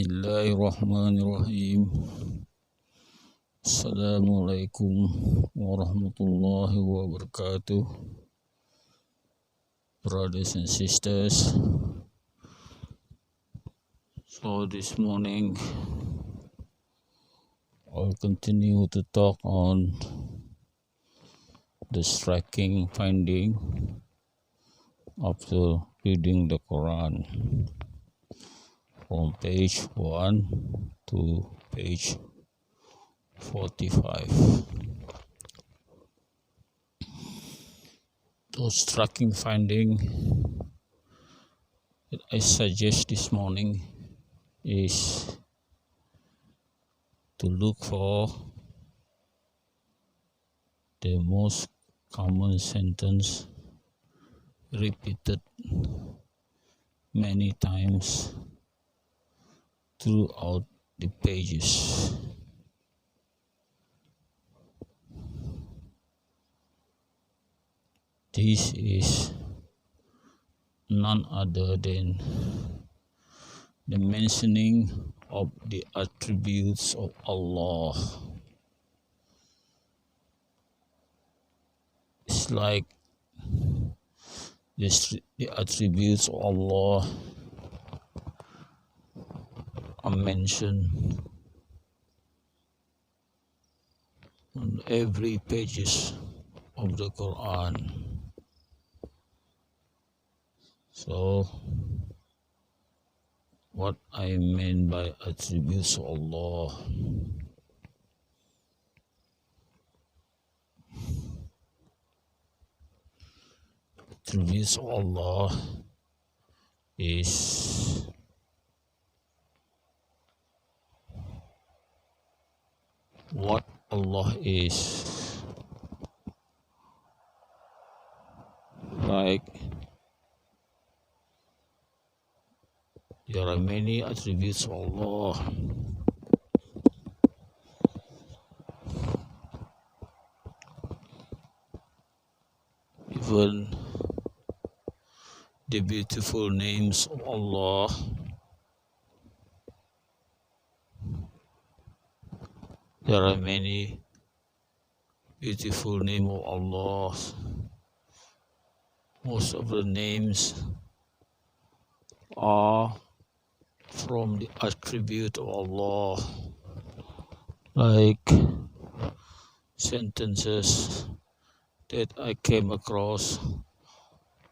Bismillahirrahmanirrahim. Assalamualaikum warahmatullahi wabarakatuh. Brothers and sisters, so this morning I'll continue to talk on the striking finding after reading the Quran from page 1 to page 45. The striking finding that I suggest this morning is to look for the most common sentence repeated many times throughout the pages. This is none other than the mentioning of the attributes of Allah. It's like the attributes of Allah are mentioned on every pages of the Quran. So, what I mean by attributes of Allah? Attributes of Allah is what Allah is. Like, there are many attributes of Allah. Even the beautiful names of Allah, there are many beautiful names of Allah. Most of the names are from the attribute of Allah, like sentences that I came across.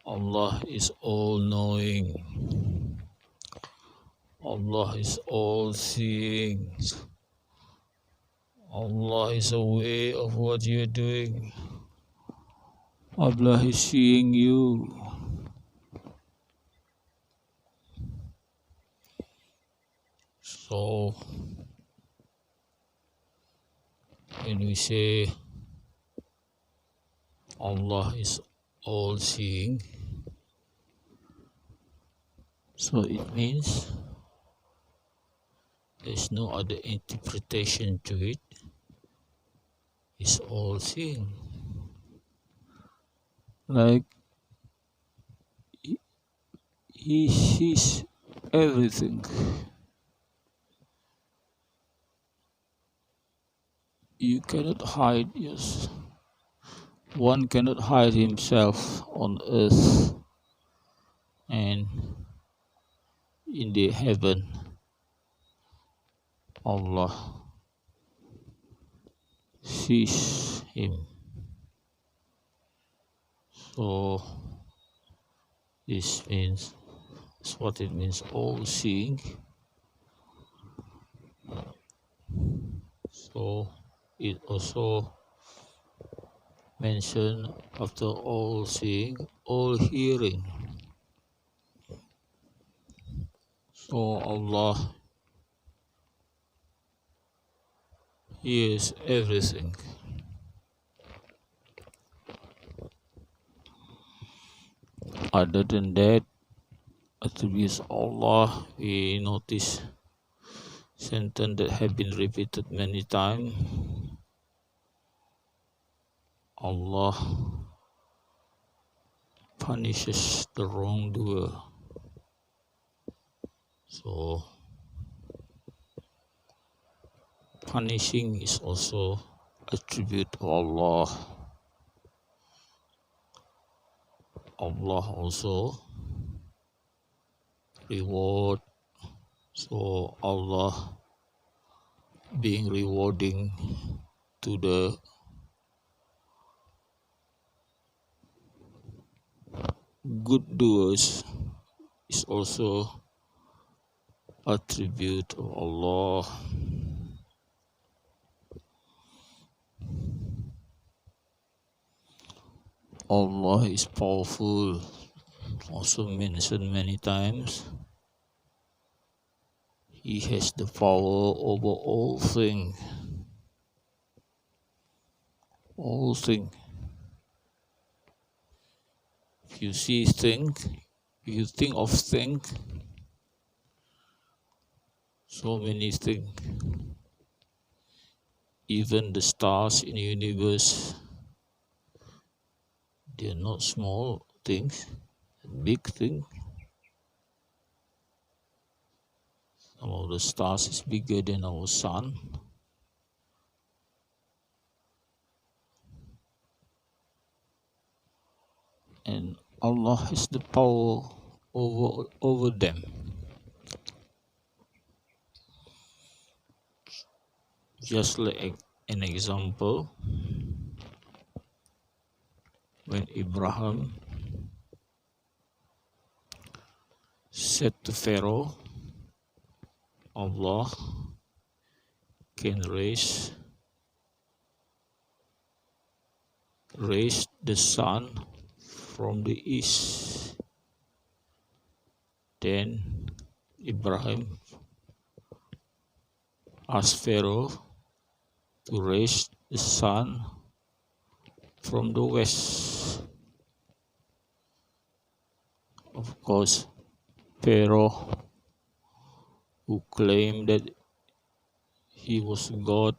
Allah is all-knowing. Allah is all-seeing. Allah is aware of what you're doing. Allah is seeing you. So, when we say Allah is all-seeing, so it means there's no other interpretation to it. It's all-seeing. Like, He sees everything. You cannot hide, yes. One cannot hide himself on earth and in the heaven. Allah sees him. So this means, that's what it means, all seeing. So it also mentioned after all seeing, all hearing. So Allah hears everything. Other than that, attributes of Allah, we notice sentence that have been repeated many times. Allah punishes the wrongdoer. So punishing is also attribute to Allah. Allah also reward. So Allah being rewarding to the good doers is also attribute of Allah. Allah is powerful, also mentioned many times. He has the power over all things. All things. If you see things, if you think of things, so many things. Even the stars in the universe, they are not small things, big things. Some of the stars is bigger than our sun. And Allah has the power over them. Just like an example, when Abraham said to Pharaoh, Allah can raise the sun from the east. Then Abraham asked Pharaoh to raise the sun from the west. Of course, Pharaoh, who claimed that he was God,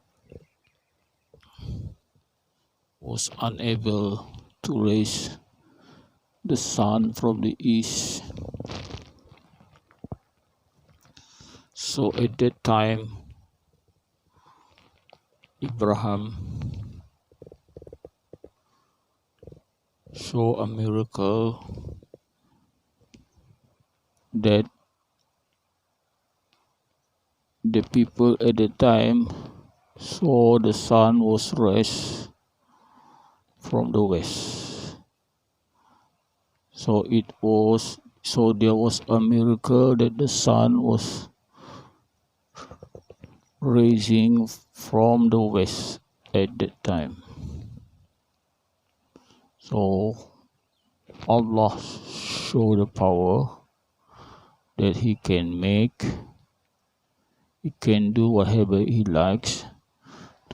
was unable to raise the sun from the east. So at that time, Abraham saw a miracle that the people at the time saw the sun was raised from the west. So there was a miracle that the sun was rising from the west at that time. So Allah showed the power that He can do whatever He likes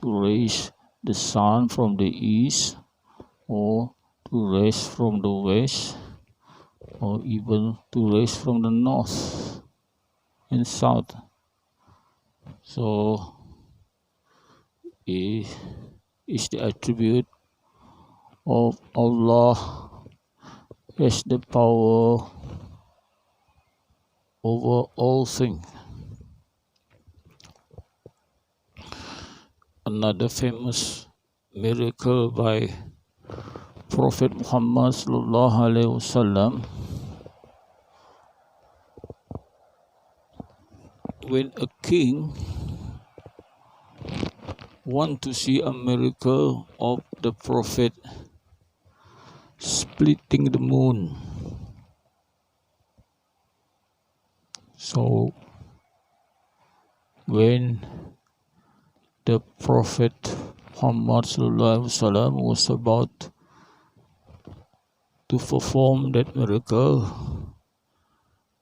to raise the sun from the east, or to raise from the west, or even to raise from the north and south. So it is the attribute of Allah has the power over all things. Another famous miracle by Prophet Muhammad sallallahu alaihi wasallam, when a king want to see a miracle of the Prophet splitting the moon. So when the Prophet Muhammad was about to perform that miracle,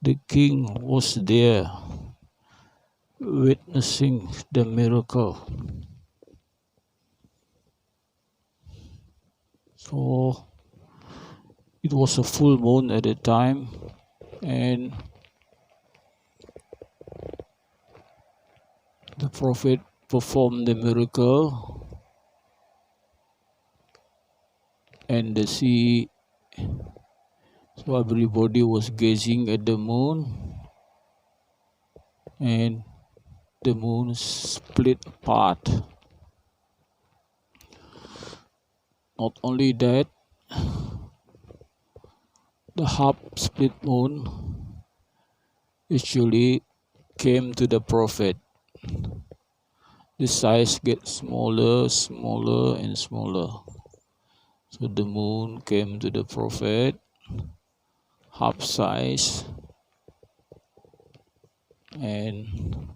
the king was there witnessing the miracle. So it was a full moon at the time, and the Prophet performed the miracle, and the sea, so everybody was gazing at the moon, and the moon split apart. Not only that, the half split moon usually came to the prophet. The size gets smaller, smaller, and smaller. So the moon came to the prophet, half size, and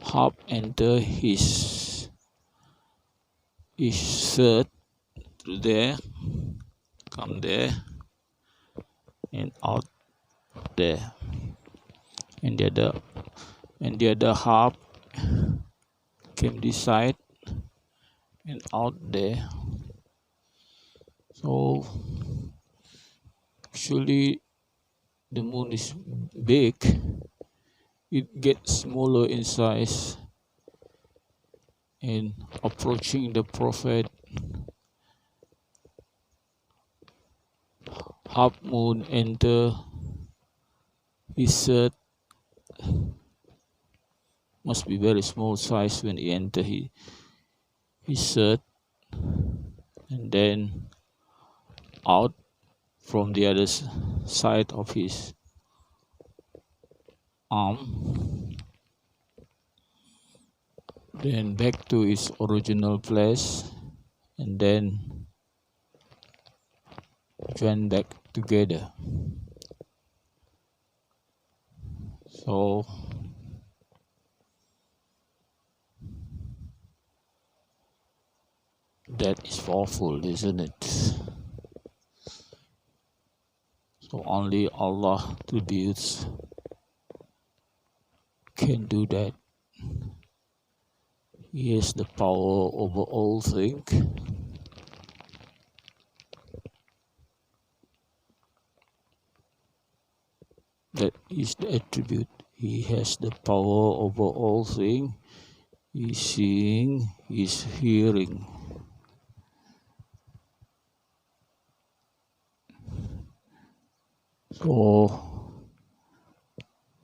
half enter his shirt through there, come there, and out there. And the other half came this side and out there. So actually the moon is big. It gets smaller in size, and approaching the prophet, half moon enter his shirt. Must be very small size when he enter his shirt, and then out from the other side of his arm, then back to its original place, and then join back together. So that is powerful, isn't it? So only Allah attributes can do that. He has the power over all things. That is the attribute. He has the power over all things. He is seeing, he is hearing. So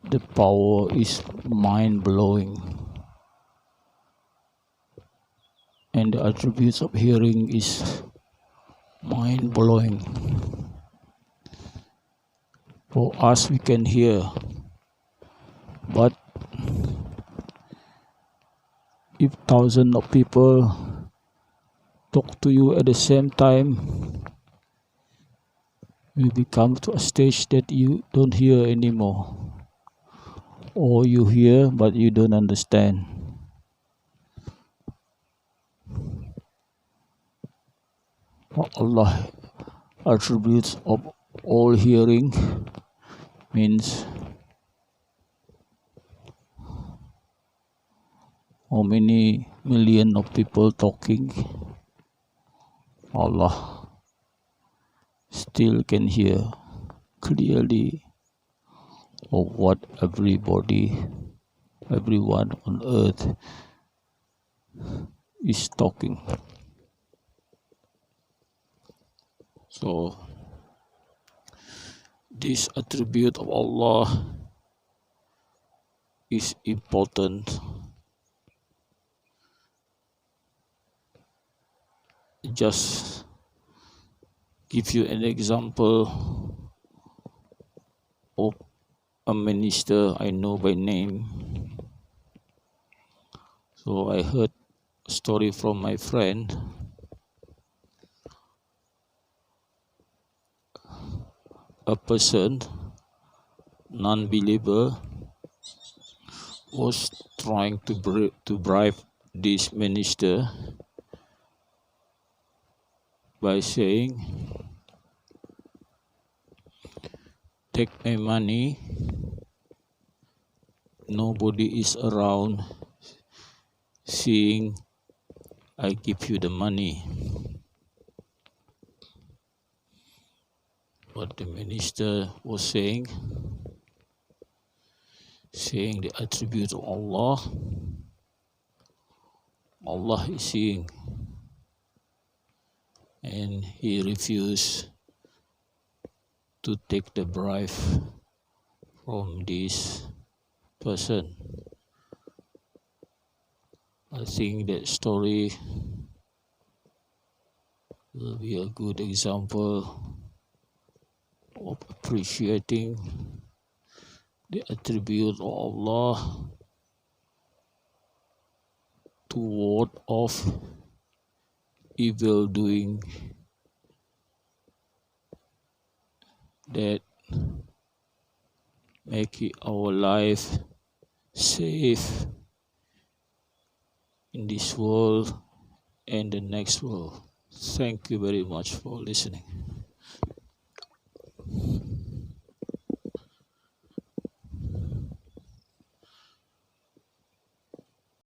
the power is mind-blowing. And the attributes of hearing is mind-blowing. For us, we can hear, but if thousands of people talk to you at the same time, you become to a stage that you don't hear anymore, or you hear but you don't understand. Allah attributes of all hearing means how many million of people talking, Allah still can hear clearly of what everyone on earth is talking. So this attribute of Allah is important. Just give you an example of a minister I know by name. So I heard a story from my friend. A person, non-believer, was trying to bribe this minister by saying, take my money, nobody is around seeing I give you the money. What the minister was saying the attribute of Allah. Allah is seeing, and he refused to take the bribe from this person. I think that story will be a good example of appreciating the attribute of Allah toward of evil doing, that make our life safe in this world and the next world. Thank you very much for listening.